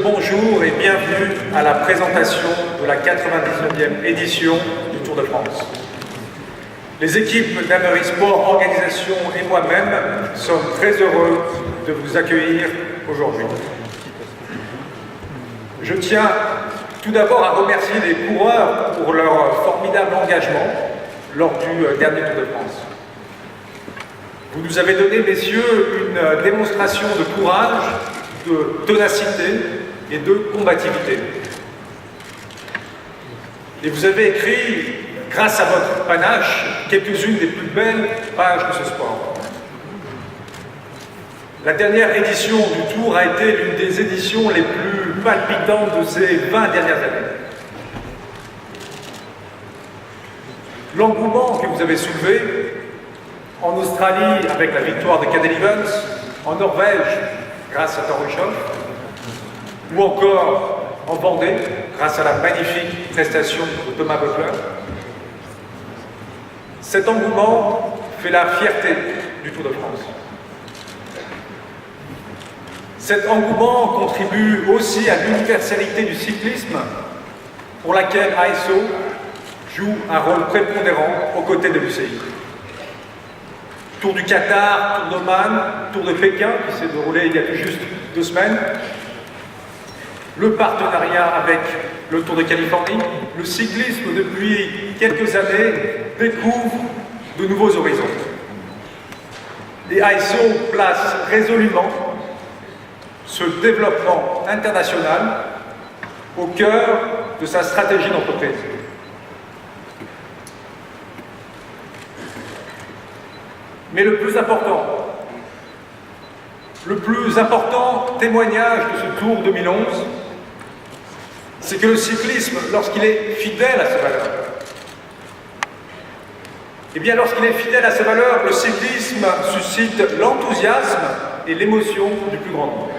bonjour et bienvenue à la présentation de la 99e édition du Tour de France. Les équipes d'Amery Sport Organisation et moi-même sommes très heureux de vous accueillir aujourd'hui. Je tiens tout d'abord à remercier les coureurs pour leur formidable engagement lors du dernier Tour de France. Vous nous avez donné, messieurs, une démonstration de courage, de ténacité et de combativité. Et vous avez écrit, grâce à votre panache, quelques-unes des plus belles pages de ce sport. La dernière édition du Tour a été l'une des éditions les plus palpitantes de ces 20 dernières années. L'engouement que vous avez soulevé, en Australie avec la victoire de Cadel Evans, en Norvège grâce à Torrechov, ou encore en Vendée grâce à la magnifique prestation de Thomas Voeckler. Cet engouement fait la fierté du Tour de France. Cet engouement contribue aussi à l'universalité du cyclisme pour laquelle ASO joue un rôle prépondérant aux côtés de l'UCI. Tour du Qatar, Tour d'Oman, Tour de Pékin, qui s'est déroulé il y a tout juste 2 semaines, le partenariat avec le Tour de Californie, le cyclisme depuis quelques années découvre de nouveaux horizons. Et ASO place résolument ce développement international au cœur de sa stratégie d'entreprise. Mais le plus important témoignage de ce Tour 2011, c'est que le cyclisme, lorsqu'il est fidèle à ses valeurs, eh bien lorsqu'il est fidèle à ses valeurs, le cyclisme suscite l'enthousiasme et l'émotion du plus grand nombre.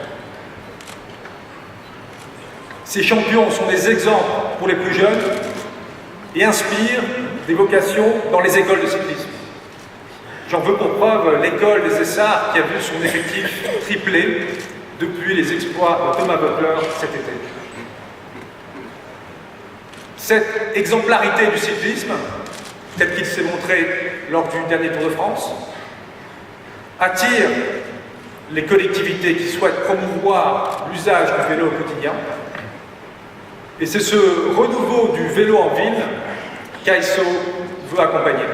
Ces champions sont des exemples pour les plus jeunes et inspirent des vocations dans les écoles de cyclisme. J'en veux pour preuve l'école des Essarts qui a vu son effectif tripler depuis les exploits de Thomas Voeckler cet été. Cette exemplarité du cyclisme, tel qu'il s'est montré lors du dernier Tour de France, attire les collectivités qui souhaitent promouvoir l'usage du vélo au quotidien. Et c'est ce renouveau du vélo en ville qu'ASO veut accompagner.